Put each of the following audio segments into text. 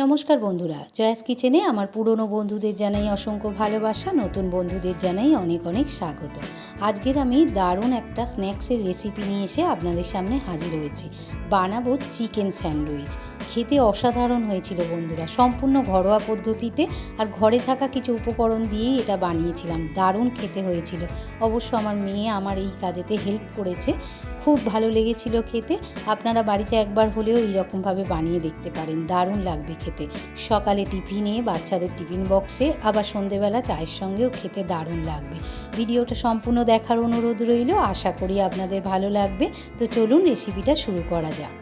নমস্কার বন্ধুরা, জয়াস কিচেনে আমার পুরনো বন্ধুদের জানাই অসংখ্য ভালোবাসা, নতুন বন্ধুদের জানাই অনেক অনেক স্বাগত। আজকের আমি দারুণ একটা স্ন্যাক্সের রেসিপি নিয়ে এসে আপনাদের সামনে হাজির হয়েছি। বানাবো চিকেন স্যান্ডউইচ। খেতে অসাধারণ হয়েছিল বন্ধুরা, সম্পূর্ণ ঘরোয়া পদ্ধতিতে আর ঘরে থাকা কিছু উপকরণ দিয়েই এটা বানিয়েছিলাম। দারুণ খেতে হয়েছিল। অবশ্য আমার মেয়ে আমার এই কাজেতে হেল্প করেছে, খুব ভালো লেগেছিল খেতে। আপনারা বাড়িতে একবার হলেও এইরকমভাবে বানিয়ে দেখতে পারেন, দারুণ লাগবে খেতে। সকালে টিফিনে, বাচ্চাদের টিফিন বক্সে, আবার সন্ধেবেলা চায়ের সঙ্গেও খেতে দারুণ লাগবে। ভিডিওটা সম্পূর্ণ দেখার অনুরোধ রইল, আশা করি আপনাদের ভালো লাগবে। তো চলুন রেসিপিটা শুরু করা যাক।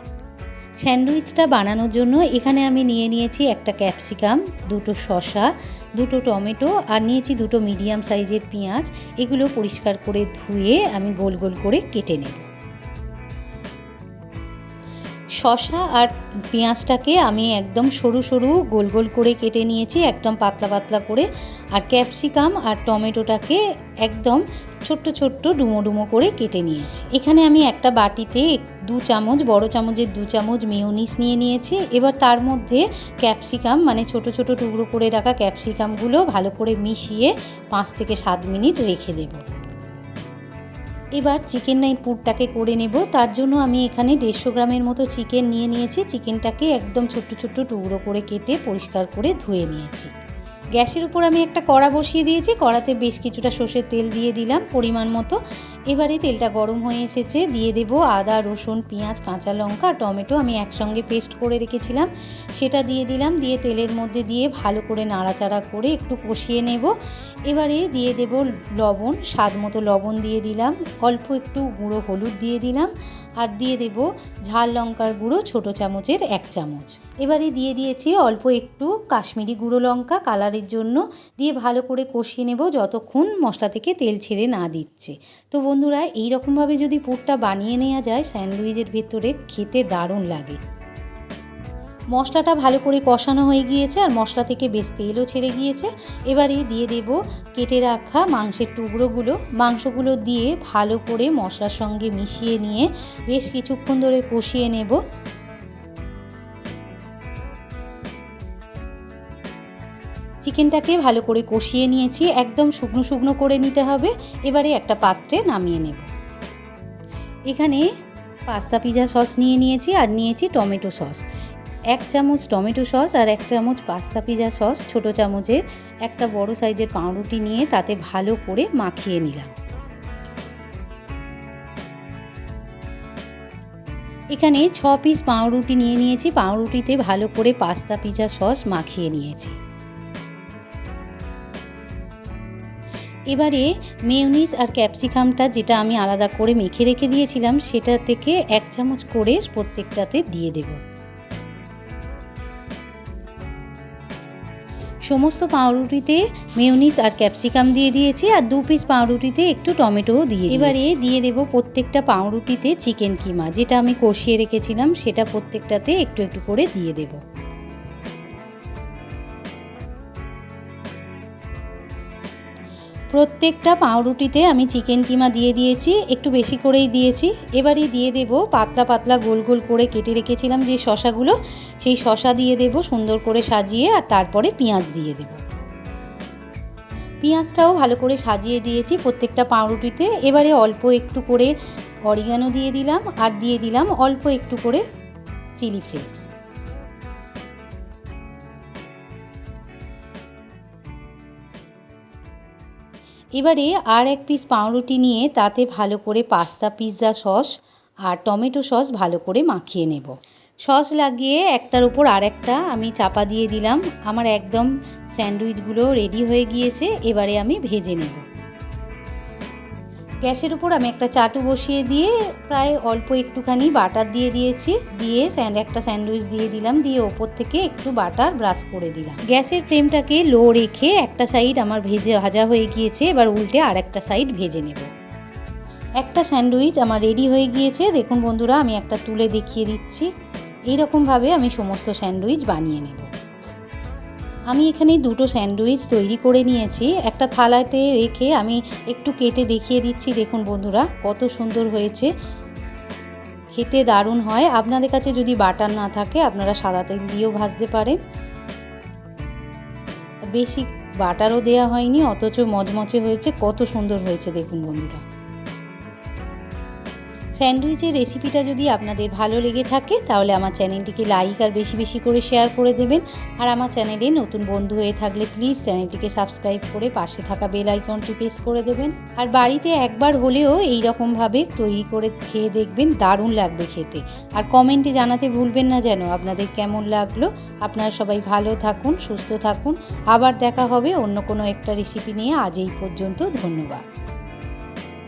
স্যান্ডউইচটা বানানোর জন্য এখানে আমি নিয়েছি একটা ক্যাপসিকাম, দুটো শসা, দুটো টমেটো আর নিয়েছি দুটো মিডিয়াম সাইজের পেঁয়াজ। এগুলো পরিষ্কার করে ধুয়ে আমি গোল গোল করে কেটে নেব। শসা আর পেঁয়াজটাকে আমি একদম সরু সরু গোল গোল করে কেটে নিয়েছি, একদম পাতলা পাতলা করে। আর ক্যাপসিকাম আর টমেটোটাকে একদম ছোট্ট ছোট্ট ডুমো ডুমো করে কেটে নিয়েছি। এখানে আমি একটা বাটিতে 2 চামচ, বড় চামচের 2 চামচ মেয়োনিজ নিয়ে নিয়েছি। এবার তার মধ্যে ক্যাপসিকাম, মানে ছোট ছোট টুকরো করে রাখা ক্যাপসিকামগুলো ভালো করে মিশিয়ে 5 থেকে 7 মিনিট রেখে দেবো। এবার চিকেনের পুরটাকে করে নেব। তার জন্য আমি এখানে 150 গ্রামের মতো চিকেন নিয়েছি। চিকেনটাকে একদম ছোট্ট ছোট্ট টুকরো করে কেটে পরিষ্কার করে ধুয়ে নিয়েছি। গ্যাসের উপর আমি একটা কড়া বসিয়ে দিয়েছি। কড়াতে বেশ কিছুটা সর্ষের তেল দিয়ে দিলাম পরিমাণ মতো। এবারে তেলটা গরম হয়ে এসেছে, দিয়ে দেব আদা, রসুন, পেঁয়াজ, কাঁচা লঙ্কা, টমেটো আমি একসঙ্গে পেস্ট করে রেখেছিলাম, সেটা দিয়ে দিলাম। দিয়ে তেলের মধ্যে দিয়ে ভালো করে নাড়াচাড়া করে একটু কষিয়ে নেব। এবারে দিয়ে দেব লবণ, স্বাদ মতো লবণ দিয়ে দিলাম, অল্প একটু গুঁড়ো হলুদ দিয়ে দিলাম, আর দিয়ে দেব ঝাল লঙ্কার গুঁড়ো ছোটো চামচের 1 চামচ। এবারে দিয়ে দিয়েছি অল্প একটু কাশ্মীরি গুঁড়ো লঙ্কা কালারের জন্য, দিয়ে ভালো করে কষিয়ে নেব যতক্ষণ মশলা থেকে তেল ছেড়ে না দিচ্ছে। তো বন্ধুরা, এই রকমভাবে যদি পুরটা বানিয়ে নেওয়া যায় স্যান্ডউইচের ভেতরে, খেতে দারুণ লাগে। মশলাটা ভালো করে কষানো হয়ে গিয়েছে আর মশলা থেকে বেশ তেলও ছেড়ে গিয়েছে। এবারে দিয়ে দেব কেটে রাখা মাংসের টুকরোগুলো। মাংসগুলো দিয়ে ভালো করে মশলার সঙ্গে মিশিয়ে নিয়ে বেশ কিছুক্ষণ ধরে কষিয়ে নেব। চিকেনটাকে ভালো করে কষিয়ে নিয়েছি, একদম শুকনো শুকনো করে নিতে হবে। এবারে একটা পাত্রে নামিয়ে নেব। এখানে পাস্তা পিৎজা সস নিয়েছি আর নিয়েছি টমেটো সস। 1 চামচ টমেটো সস আর 1 চামচ পাস্তা পিৎজা সস, ছোটো চামচের একটা বড় সাইজের পাউরুটি নিয়ে তাতে ভালো করে মাখিয়ে নিলাম। এখানে 6 পিস পাউরুটি নিয়েছি, পাউরুটিতে ভালো করে পাস্তা পিৎজা সস মাখিয়ে নিয়েছি। এবারে মেয়োনিজ আর ক্যাপসিকামটা যেটা আমি আলাদা করে মেখে রেখে দিয়েছিলাম, সেটা থেকে 1 চামচ করে প্রত্যেকটাতে দিয়ে দেব। সমস্ত পাউরুটিতে মেয়োনিজ আর ক্যাপসিকাম দিয়ে দিয়েছি, আর 2 পিস পাউরুটিতে একটু টমেটোও দিয়ে দিয়েছি। এবারে দিয়ে দেব প্রত্যেকটা পাউরুটিতে চিকেন কিমা, যেটা আমি কষিয়ে রেখেছিলাম, সেটা প্রত্যেকটাতে একটু একটু করে দিয়ে দেব। প্রত্যেকটা পাউরুটিতে আমি চিকেন কিমা দিয়ে দিয়েছি, একটু বেশি করেই দিয়েছি। এবারে দিয়ে দেব পাতলা পাতলা গোল গোল করে কেটে রেখেছিলাম যে শসাগুলো, সেই শসা দিয়ে দেব সুন্দর করে সাজিয়ে, আর তারপরে পেঁয়াজ দিয়ে দেব। পেঁয়াজটাও ভালো করে সাজিয়ে দিয়েছি প্রত্যেকটা পাউরুটিতে। এবারে অল্প একটু করে অরিগানো দিয়ে দিলাম, আর দিয়ে দিলাম অল্প একটু করে চিলি ফ্লেক্স। এবারে আর 1 পিস পাউরুটি নিয়ে তাতে ভালো করে পাস্তা পিৎজা সস আর টমেটো সস ভালো করে মাখিয়ে নেব। সস লাগিয়ে একটার উপর আরেকটা আমি চাপা দিয়ে দিলাম। আমার একদম স্যান্ডউইচগুলো রেডি হয়ে গিয়েছে, এবারে আমি ভেজে নেব। গ্যাসের উপর আমি একটা চাটু বসিয়ে দিয়ে প্রায় অল্প একটুখানি বাটার দিয়ে দিয়েছি, দিয়ে একটা স্যান্ডউইচ দিয়ে দিলাম, দিয়ে ওপর থেকে একটু বাটার ব্রাশ করে দিলাম। গ্যাসের ফ্লেমটাকে লো রেখে একটা সাইড আমার ভাজা হয়ে গিয়েছে, এবার উল্টে আর একটা সাইড ভেজে নেব। একটা স্যান্ডউইচ আমার রেডি হয়ে গিয়েছে। দেখুন বন্ধুরা, আমি একটা তুলে দেখিয়ে দিচ্ছি। এইরকমভাবে আমি সমস্ত স্যান্ডউইচ বানিয়ে নেব। আমি এখানে 2টো স্যান্ডউইচ তৈরি করে নিয়েছি। একটা থালাতে রেখে আমি একটু কেটে দেখিয়ে দিচ্ছি। দেখুন বন্ধুরা, কত সুন্দর হয়েছে। খেতে দারুণ হয়। আপনাদের কাছে যদি বাটার না থাকে আপনারা সাদা তেল দিয়েও ভাজতে পারেন। বেশি বাটারও দেওয়া হয়নি, অথচ মচমচে হয়েছে, কত সুন্দর হয়েছে দেখুন বন্ধুরা। স্যান্ডউইচের রেসিপিটা যদি আপনাদের ভালো লেগে থাকে তাহলে আমার চ্যানেলটিকে লাইক আর বেশি বেশি করে শেয়ার করে দেবেন। আর আমার চ্যানেলে নতুন বন্ধু হয়ে থাকলে প্লিজ চ্যানেলটিকে সাবস্ক্রাইব করে পাশে থাকা বেল আইকনটি প্রেস করে দেবেন। আর বাড়িতে একবার হলেও এই রকমভাবে তৈরি করে খেয়ে দেখবেন, দারুণ লাগবে খেতে। আর কমেন্টে জানাতে ভুলবেন না যেন আপনাদের কেমন লাগলো। আপনারা সবাই ভালো থাকুন, সুস্থ থাকুন। আবার দেখা হবে অন্য কোনো একটা রেসিপি নিয়ে। আজ এই পর্যন্ত, ধন্যবাদ।